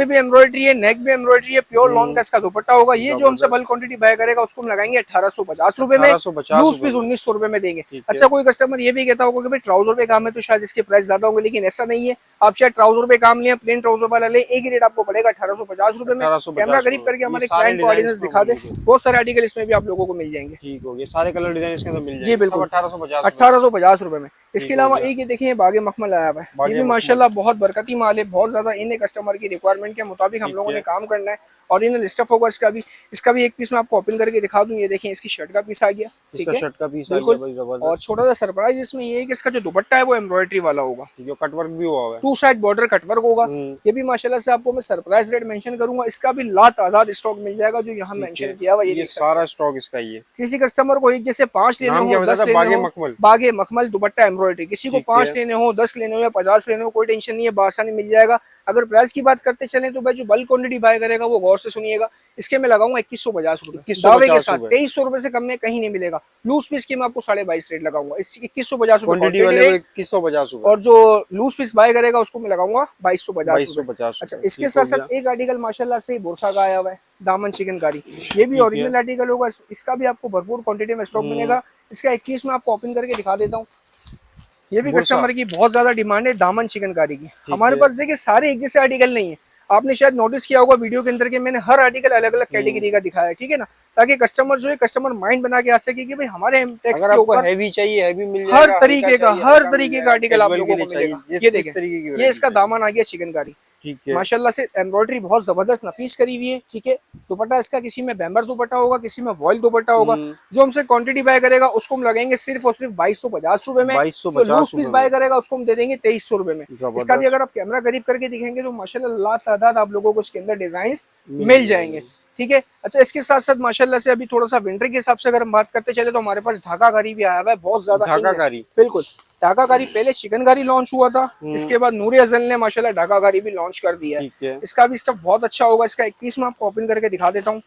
भी एम्ब्रॉयडरी है, नेक भी एम्ब्रॉयडरी है, प्योर लॉन का इसका दुपट्टा होगा। ये जो हमसे बल्क क्वांटिटी बाय करेगा उसको हम लगाएंगे 1850 रुपए में, लूज पीस 1900 रुपए में देंगे। अच्छा, कोई कस्टमर ये भी कहता होगा कि भाई ट्राउजर पे काम है तो शायद इसके प्राइस ज्यादा होंगे, लेकिन ऐसा नहीं है। आप शायद ट्राउजर पे काम लें, प्लेन ट्राउजर वाला ले, एक ही रेट आपको पड़ेगा 1850 रुपए में। कैमरा करीब करके हमारे क्लाइंट को ऑडियंस दिखा दे, बहुत सारे आर्टिकल इसमें भी आप लोगों को मिल जाएंगे। ठीक हो गया, सारे कलर डिजाइन इसके अंदर मिल जाएंगे जी बिल्कुल, 1850 रुपए में। इसके अलावा एक ये देखिए बागे मखमल आया हुआ है, ये भी माशाल्लाह बहुत बरकती माल है, बहुत ज्यादा इन्हें कस्टमर की रिक्वायरमेंट के मुताबिक हम लोगों ने काम करना है। और इन्हें स्टफ होगा इसका भी एक पीस मैं आपको ओपन करके दिखा दूं। ये देखें इसकी शर्ट का पीस आ गया, ठीक है, शर्ट का पीस आ गया बिल्कुल। भाई, जबरदस्त। और छोटा सा सरप्राइज इसमें ये है कि इसका जो दुपट्टा है वो एम्ब्रॉयडरी वाला होगा, जो कटवर्क भी हुआ है, 2 साइड बॉर्डर कटवर्क होगा। ये भी माशाल्लाह से आपको मैं सरप्राइज रेट मेंशन करूंगा, इसका भी लातादाद स्टॉक मिल जाएगा जो यहाँ मेंशन किया हुआ। ये सारा स्टॉक इसका ही है। किसी कस्टमर को एक जैसे 5 लेने हो, 10 लेने हो, बागे मखमल दुपट्टा एम्ब्रॉयडरी, किसी को 5 लेने हो, 10 लेने हो या 50 लेने हो, कोई टेंशन नहीं है, बासानी मिल जाएगा। अगर प्राइस की बात करते चलें तो भाई जो बल्क क्वांटिटी बाय करेगा वो गौर से सुनिएगा, इसके मैं लगाऊंगा 2150 रुपए दावे के साथ, 2300 रुपए से कम में कहीं नहीं मिलेगा। लूज पीस की मैं आपको 22.5 रेट लगाऊंगा, 2150 रुपए, और जो लूज पीस बाय करेगा उसको मैं लगाऊंगा 2250। अच्छा, इसके साथ साथ एक आर्टिकल माशाल्लाह से बोरसा का आया हुआ है, दामन चिकनकारी, ये भी ओरिजिनल आर्टिकल होगा, इसका भी आपको भरपूर क्वांटिटी में स्टॉक मिलेगा। इसका 21 में आपको ओपन करके दिखा देता हूँ। ये भी कस्टमर की बहुत ज्यादा डिमांड है दामन चिकनकारी की। हमारे पास देखिए सारे एक जैसे आर्टिकल नहीं है, आपने शायद नोटिस किया होगा वीडियो के अंदर के मैंने हर आर्टिकल अलग अलग कैटेगरी का दिखाया है, ठीक है ना, ताकि कस्टमर जो है कस्टमर माइंड बना के आ सके कि भाई हमारे एमटेक्स के ऊपर हैवी चाहिए, हैवी मिल जाएगा, हर तरीके का आर्टिकल आप लोगों को मिलेगा। ये देखें, ये इसका दामन आ गया चिकनकारी, ठीक है, माशाल्लाह से एम्ब्रॉयडरी बहुत जबरदस्त नफीस करी हुई है, ठीक है। दुपट्टा इसका किसी में बैम्बर दुपट्टा होगा, किसी में वॉयल दुपट्टा होगा। जो हमसे क्वांटिटी बाय करेगा उसको हम लगाएंगे सिर्फ और सिर्फ 2250 रुपए में। जो लूज पीस बाय करेगा उसको हम दे देंगे 2300 रुपए में। इसका भी अगर आप कैमरा करीब करके दिखेंगे तो माशाल्लाह लातादाद आप लोगों को इसके अंदर डिजाइन मिल जाएंगे, ठीक है। अच्छा, इसके साथ साथ माशाल्लाह से अभी थोड़ा सा विंटर के हिसाब से अगर हम बात करते चले तो हमारे पास ढाकाकारी भी आया हुआ है, बहुत ज्यादा ढाकाकारी, बिल्कुल ढाकाकारी। पहले चिकनकारी लॉन्च हुआ था, इसके बाद नूरे अजल ने माशाल्लाह ढाकाकारी भी लॉन्च कर दिया है। इसका भी स्टफ बहुत अच्छा होगा। इसका एक पीस मैं आपको ओपन करके दिखा देता हूँ।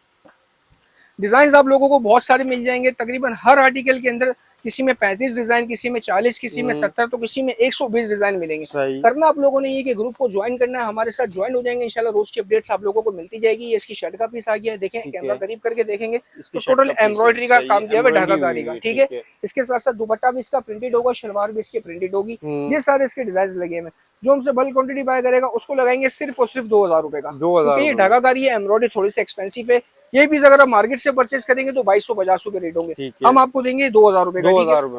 डिजाइन आप लोगों को बहुत सारे मिल जाएंगे, तकरीबन हर आर्टिकल के अंदर किसी में 35 डिजाइन, किसी में 40, किसी में 70, तो किसी में 120 डिजाइन मिलेंगे। करना आप लोगों ने ये कि ग्रुप को ज्वाइन करना है, हमारे साथ ज्वाइन हो जाएंगे, इंशाल्लाह रोज की अपडेट्स आप लोगों को मिलती जाएगी। ये इसकी शर्ट का पीस आ गया है, देखें कैमरा करीब करके देखेंगे तो टोटल एम्ब्रॉयडरी का काम किया हुआ है ढाकाकारी का, ठीक है। इसके साथ साथ दुपट्टा भी इसका प्रिंटेड होगा, शलवार भी इसकी प्रिंटेड होगी, ये सारे इसके डिजाइन लगे हुए। जो हमसे बल्क क्वांटिटी बाय करेगा उसको लगाएंगे सिर्फ और सिर्फ 2000 रुपए का, क्योंकि ये ढाकाकारी है, एम्ब्रॉयडरी थोड़ी सी एक्सपेंसिव है। ये पीस अगर आप मार्केट से परचेज करेंगे तो 2250 रुपए रेट होंगे, हम आपको देंगे 2000 रुपए का,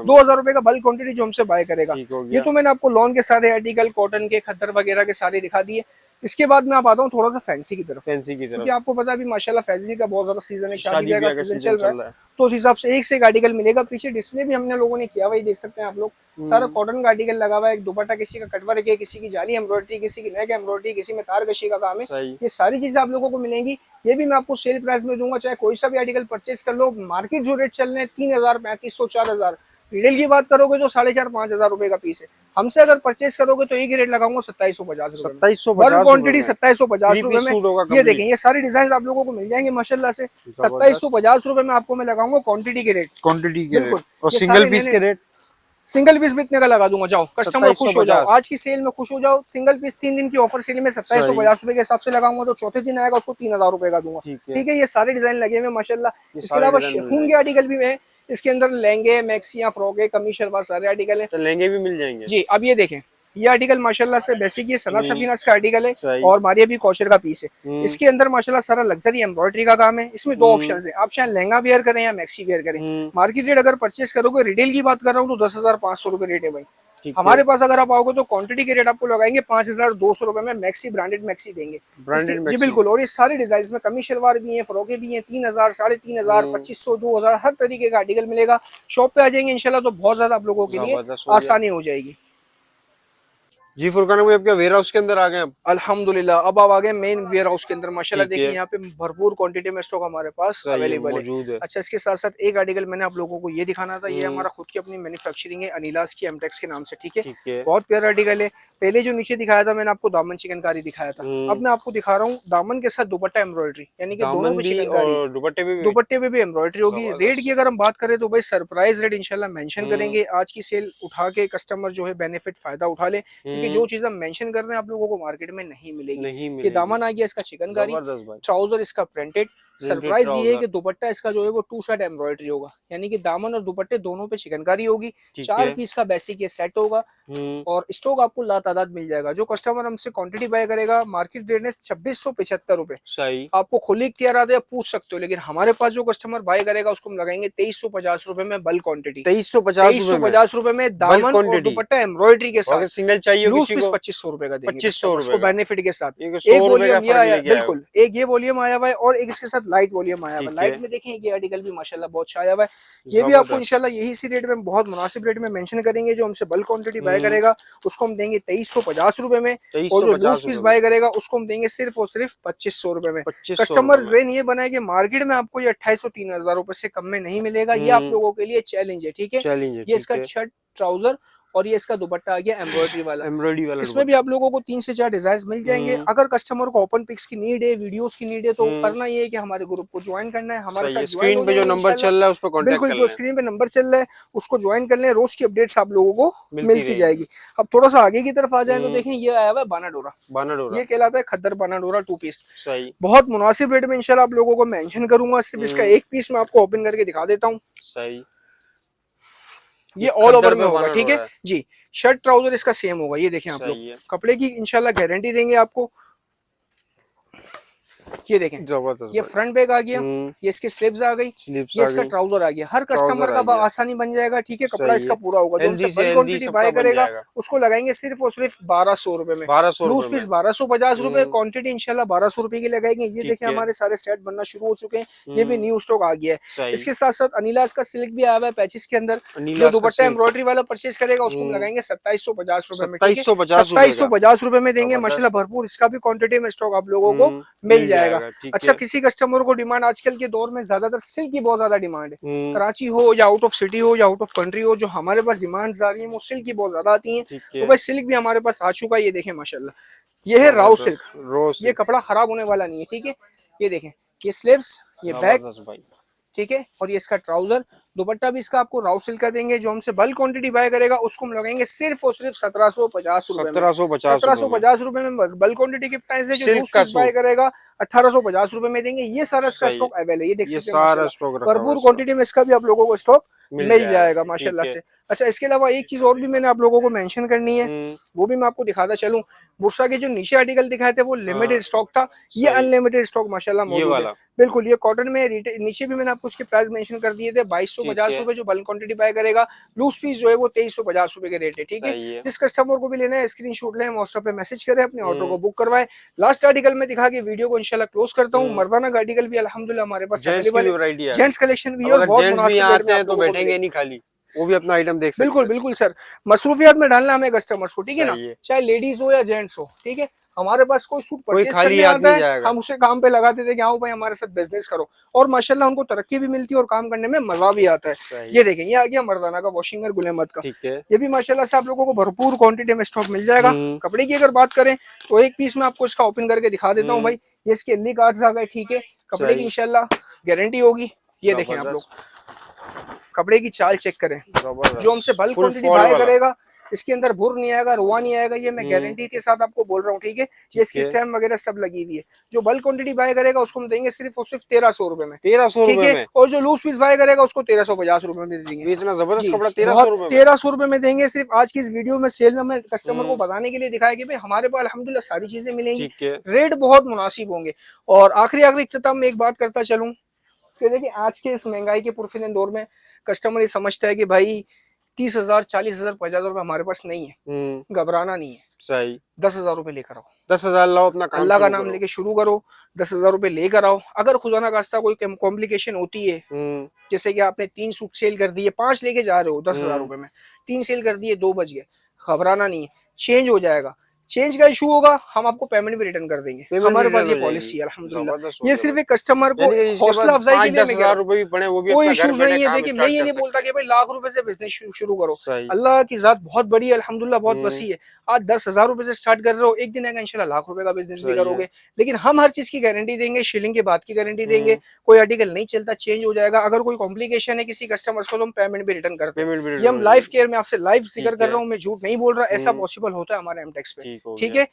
2000 रुपए का बल्क क्वांटिटी जो हमसे बाय करेगा। ये तो मैंने आपको लॉन के सारे आर्टिकल, कॉटन के, खद्दर वगैरह के सारे दिखा दिए। इसके बाद मैं आप आता हूँ थोड़ा सा फैंसी की तरफ, क्योंकि आपको पता है अभी माशाल्लाह फैंसी का बहुत ज्यादा सीजन है, शादी का सीजन चल रहा है, तो उस हिसाब से एक से एक आर्टिकल मिलेगा। पीछे डिस्प्ले भी हमने लोगों ने किया हुआ, देख सकते हैं आप लोग, सारा कॉटन का आर्टिकल लगा हुआ है। एक दुपट्टा किसी का कटवर्क है, किसी की जाली एम्ब्रॉयडरी, किसी की नेक एम्ब्रॉयडरी, किसी में तारकशी का काम है। ये सारी चीजें आप लोगों को मिलेंगी। ये भी मैं आपको सेल प्राइस में दूंगा, चाहे कोई सा भी आर्टिकल परचेज कर लो। मार्केट जो रेट चल रहे हैं 3000, 3500, 4000, रिटेल की बात करोगे तो 4500-5000 रुपए का पीस है। हमसे अगर परचेज करोगे तो एक ही रेट लगाऊंगा 2750 रुपए, 2750 क्वांटिटी 2750 रुपए में। ये देखें, ये सारी डिजाइन आप लोगों को मिल जाएंगे माशाल्लाह से 2750 रुपए में आपको मैं लगाऊंगा क्वांटिटी के रेट, बिल्कुल। और सिंगल पीस के रेट, सिंगल पीस भी इतने का लगा दूंगा, जाओ कस्टमर खुश हो जाओ, आज की सेल में खुश हो जाओ। सिंगल पीस 3 दिन की ऑफर सेल में 2750 रुपए के हिसाब से लगाऊंगा, तो चौथे दिन आएगा उसको 3000 रुपए का दूंगा, ठीक है। ये सारे डिजाइन लगे हुए माशाल्लाह। इसके अलावा शिफॉन के आर्टिकल भी है, इसके अंदर लहंगे, मैक्सियां, फ्रॉके, कमीज, शलवार सारे आर्टिकल है। लहंगे भी मिल जाएंगे जी। अब ये देखें, ये आर्टिकल माशाल्लाह से बेसिक ये सना सफीना का आर्टिकल है और मारिया भी कौशर का पीस है। इसके अंदर माशाल्लाह सारा लग्जरी एम्ब्रॉयडरी का काम है। इसमें 2 ऑप्शंस है, आप चाहे लहंगा वेयर करें या मैक्सी वेयर करें। मार्केट रेट अगर परचेज करोगे, रिटेल की बात कर रहा हूँ तो 10,500 रुपए रेट है भाई। हमारे पास अगर आप आओगे तो क्वांटिटी के रेट आपको लगाएंगे 5200 रुपए में, मैक्सी ब्रांडेड मैक्सी देंगे जी, बिल्कुल। और ये सारे डिजाइन में कमी शलवार भी है, फ्रॉके भी है, 3000, 3500, 2500, 2000 हर तरीके का आर्टिकल मिलेगा। शॉप पे आ जाएंगे इंशाल्लाह तो बहुत ज्यादा आप लोगों के लिए आसानी हो जाएगी जी। फुरकान भाई, आपके वेयर हाउस के अंदर आ गए हम, अल्हम्दुलिल्लाह। अब आप आ गए मेन वेयर हाउस के अंदर। माशाल्लाह देखिए यहाँ पे भरपूर क्वांटिटी में स्टॉक हमारे पास अवेलेबल है। अच्छा, इसके साथ साथ एक आर्टिकल मैंने आप लोगों को ये दिखाना था, ये हमारा खुद की अपनी मैन्युफैक्चरिंग है, अनिलास की एमटेक्स के नाम से, ठीक है। बहुत प्यारा आर्टिकल है। पहले जो नीचे दिखाया था मैंने आपको दामन चिकनकारी दिखाया था, अब मैं आपको दिखा रहा हूँ दामन के साथ दुपट्टा एम्ब्रॉयडरी, यानी कि दोनों पे चिकनकारी, दुपट्टे पे भी एम्ब्रॉयडरी होगी। रेट की अगर हम बात करें तो भाई सरप्राइज रेट इंशाल्लाह मेंशन करेंगे। आज की सेल उठा के कस्टमर जो है बेनिफिट फायदा उठा ले, क्योंकि जो चीज हम मेंशन कर रहे हैं आप लोगों को मार्केट में नहीं मिलेगी। ये दामन आ गया इसका चिकनकारी, ट्राउजर इसका प्रिंटेड, सरप्राइज ये है कि दुपट्टा इसका जो है वो 2 साइड एम्ब्रॉयडरी होगा, यानी कि दामन और दुपट्टे दोनों पे चिकनकारी होगी। 4 पीस का बेसिक ये सेट होगा और स्टॉक आपको लातादाद मिल जाएगा। जो कस्टमर हमसे क्वांटिटी बाय करेगा, मार्केट रेट है 2675 रुपए, सही आपको खुली इख्तियार आते पूछ सकते हो, लेकिन हमारे पास जो कस्टमर बाय करेगा उसको हम लगाएंगे 2350 रुपए में बल्क क्वांटिटी। 2350 रुपए में दामन और दुपट्टा एम्ब्रॉयडरी के साथ। सिंगल चाहिए लूज किसी पीस को 2500 रुपए का देंगे 2500 उसको बेनिफिट के साथ। एक 100 रुपए का वॉल्यूम ये फर्क आया, लेके आया बिल्कुल एक ये वॉल्यूम आया हुआ है और एक इसके साथ लाइट वॉल्यूम आया हुआ है। लाइट में देखें ये आर्टिकल भी माशाल्लाह बहुत अच्छा आया हुआ है। ये भी आपको इंशाल्लाह यही इसी रेट में बहुत मुनासिब रेट में मेंशन करेंगे। जो हमसे बल्क क्वांटिटी बाय करेगा उसको हम देंगे 2350 रुपए में, और जो लूज पीस बाय करेगा उसको हम देंगे सिर्फ और सिर्फ 2500 रुपए में। कस्टमर ज़हन ये बनाए कि मार्केट में आपको ये 2800-3000 रुपए से कम में नहीं मिलेगा। ये आप लोगों के लिए चैलेंज है, ठीक है। ये इसका शर्ट, ट्राउजर और ये इसका दुपट्टा आ गया एम्ब्रॉयडरी वाला। इसमें भी आप लोगों को 3 से 4 डिजाइन मिल जाएंगे। अगर कस्टमर को ओपन पिक्स की नीड है, वीडियोस की नीड है, तो करना ये है कि हमारे ग्रुप को ज्वाइन करना है, हमारे साथ स्क्रीन पे जो नंबर चल रहा है उस पर कांटेक्ट बिल्कुल, जो स्क्रीन पे नंबर चल रहा है उसको ज्वाइन कर लें। रोज की अपडेट्स आप लोगों को मिलती जाएगी। अब थोड़ा सा आगे की तरफ आ जाए तो देखें ये आया हुआ है बानाडोरा। ये कहलाता है खद्दर बानाडोरा 2 पीस। बहुत मुनासिब रेट में इंशाल्लाह आप लोगों को मेंशन करूंगा। सिर्फ इसका एक पीस मैं आपको ओपन करके दिखा देता हूँ। सही, ये ऑल ओवर में होगा, ठीक है जी। शर्ट ट्राउजर इसका सेम होगा। ये देखें आप लोग, कपड़े की इंशाल्लाह गारंटी देंगे आपको। ये देखें ये फ्रंट बैग आ गया, ये इसकी स्लीव्स आ गई, ये इसका ट्राउजर आ गया। हर कस्टमर का आसानी बन जाएगा, ठीक है। कपड़ा इसका पूरा होगा। जो हमसे बल्क क्वांटिटी बाय करेगा उसको लगाएंगे सिर्फ और सिर्फ 1200 रुपए में। लूज पीस 1250 रुपए, क्वांटिटी इंशाल्लाह 1200 रुपए की लगाएंगे। ये देखें हमारे सारे सेट बनना शुरू हो चुके हैं। ये भी न्यू स्टॉक आ गया है। इसके साथ साथ अनिलास का सिल्क भी आया हुआ है पैचेस के अंदर। जो दुपट्टा एम्ब्रॉयडरी वाला परचेज करेगा उसको लगाएंगे 2750 रुपए में, 2750 रुपए में देंगे माशाल्लाह भरपूर। इसका भी क्वांटिटी में स्टॉक आप लोगों को मिल जाएगा। अच्छा, किसी कस्टमर को डिमांड, आजकल के दौर में ज्यादातर सिल्क की बहुत ज्यादा डिमांड है। कराची हो या आउट ऑफ सिटी हो या आउट ऑफ कंट्री हो, जो हमारे पास डिमांड आ रही है वो सिल्क की बहुत ज्यादा आती है। तो भाई सिल्क भी हमारे पास आ चुका है। ये देखें माशाल्लाह, ये है राव सिल्क। ये कपड़ा खराब होने वाला नहीं है, ठीक है। ये देखें, ये स्लीव्स, ये बैक, ठीक है। और ये इसका ट्राउजर, दुपट्टा भी इसका आपको राव सिल्क का देंगे। जो हमसे बल्क क्वांटिटी बाय करेगा उसको हम लगाएंगे सिर्फ और सिर्फ 1750 रुपए में। 1750 रुपए में बल्क क्वांटिटी के प्राइस है। जो दूसरा बाय करेगा 1850 रुपए में देंगे। ये सारा इसका स्टॉक अवेलेबल है। ये देख सकते हैं भरपूर क्वांटिटी में इसका भी आप लोगों को स्टॉक मिल जाएगा माशाल्लाह से। अच्छा, इसके अलावा एक चीज और भी मैंने आप लोगों को मेंशन करनी है, वो भी मैं आपको दिखाता चलूं। बुर्सा के जो नीचे आर्टिकल दिखाए थे वो लिमिटेड स्टॉक था। ये अनलिमिटेड स्टॉक माशाल्लाह मौजूद है। बिल्कुल, ये कॉटन में नीचे भी मैंने आपको उसके प्राइस मेंशन कर दिए थे। 2250 रुपए जो बल्क क्वांटिटी बाय करेगा। लूज पीस जो है वो 2350 रुपए के रेट है, ठीक है। जिस कस्टमर को भी लेना है स्क्रीनशॉट लें, व्हाट्सएप पे मैसेज करें, अपने ऑर्डर को बुक करवाएं। लास्ट आर्टिकल में दिखा के वीडियो को इंशाल्लाह क्लोज करता हूँ। मर्दाना का आर्टिकल भी अल्हम्दुलिल्लाह हमारे पास अवेलेबल है। जेंट्स कलेक्शन भी है और बहुत मुनासिब रेट में तो बैठेंगे नहीं खाली, वो भी अपना आइटम देख सकते हैं। बिल्कुल बिल्कुल सर, मसरूफियात में डालना हमें कस्टमर्स को, ठीक है ना। चाहे लेडीज हो या जेंट्स हो, ठीक है। हमारे पास कोई सूट परचेज करने आता है, हम उसे काम पे लगाते थे कि आओ भाई हमारे साथ बिजनेस करो, और माशाल्लाह उनको तरक्की भी मिलती है और काम करने में मजा भी आता है। ये देखें, ये आ गया मर्दाना का वॉशिंगर गुल अहमद का। ये भी माशाल्लाह से आप लोगों को भरपूर क्वांटिटी में स्टॉक मिल जाएगा। कपड़े की अगर बात करें तो एक पीस में आपको इसका ओपन करके दिखा देता हूँ भाई। ये इसके एल्ली कार्ड्स आ गए, ठीक है। कपड़े की इंशाल्लाह गारंटी होगी। ये देखें आप लोग, कपड़े की चाल चेक करें। जो हमसे बल्क क्वांटिटी बाय करेगा इसके अंदर बुर नहीं आएगा, रुआ नहीं आएगा, ये मैं गारंटी के साथ आपको बोल रहा हूँ, ठीक है। ये इसकी स्टैम्प वगैरह सब लगी हुई है। जो बल्क क्वांटिटी बाय करेगा उसको हम देंगे सिर्फ और सिर्फ 1300 रुपए में, 1300 ठीक है। और जो लूज पीस बाय करेगा उसको 1350 रुपए में देंगे। इतना जबरदस्त कपड़ा 1300 रुपए में देंगे। सिर्फ आज की इस वीडियो में सेल में कस्टमर को बताने के लिए दिखाया कि भाई हमारे पास अल्हम्दुलिल्लाह सारी चीजें मिलेंगी, रेट बहुत मुनासिब होंगे। और आखिरी इख्तिताम में एक बात करता चलूं कि देखिए, आज के इस महंगाई के पुरफिन दौर में कस्टमर ये समझता है कि भाई 30,000, 40,000, 50,000 रुपए हमारे पास नहीं है। घबराना नहीं है, सही। 10,000 रुपए लेकर आओ, 10,000 लाओ, अपना काम अल्लाह का नाम लेके शुरू करो। 10,000 रुपए लेकर आओ। अगर खुदा ना खास्ता कोई कॉम्प्लिकेशन होती है, जैसे कि आपने 3 सूट सेल कर दिए, 5 लेके जा रहे हो 10,000 रुपए में, 3 सेल कर दिए, 2 बच गए, घबराना नहीं है, चेंज हो जाएगा। चेंज का इशू होगा, हम आपको पेमेंट भी रिटर्न कर देंगे। हमारे पास ये पॉलिसी है अल्हम्दुलिल्लाह। ये सिर्फ एक कस्टमर को हौसला अफजाई के लिए, 10,000 रुपए भी पड़े वो भी कोई इशूज नहीं है। देखिए, मैं ये नहीं बोलता कि भाई लाख रुपए से बिजनेस शुरू करो। अल्लाह की जात बहुत बड़ी है अल्हम्दुलिल्लाह, बहुत वसी है। आज 10,000 रुपए से स्टार्ट कर रहे हो, एक दिन आएगा इंशाल्लाह लाख रुपए का बिजनेस भी करोगे। लेकिन हम हर चीज की गारंटी देंगे, शिलिंग के बाद की गारंटी देंगे। कोई आर्टिकल नहीं चलता, चेंज हो जाएगा। अगर कोई कॉम्प्लिकेशन है किसी कस्टमर को तो हम पेमेंट भी रिटर्न करते हैं। ये हम लाइव केयर में आपसे लाइव जिक्र कर रहा हूँ, मैं झूठ नहीं बोल रहा, ऐसा पॉसिबल होता है हमारे एमटेक्स पे, ठीक है।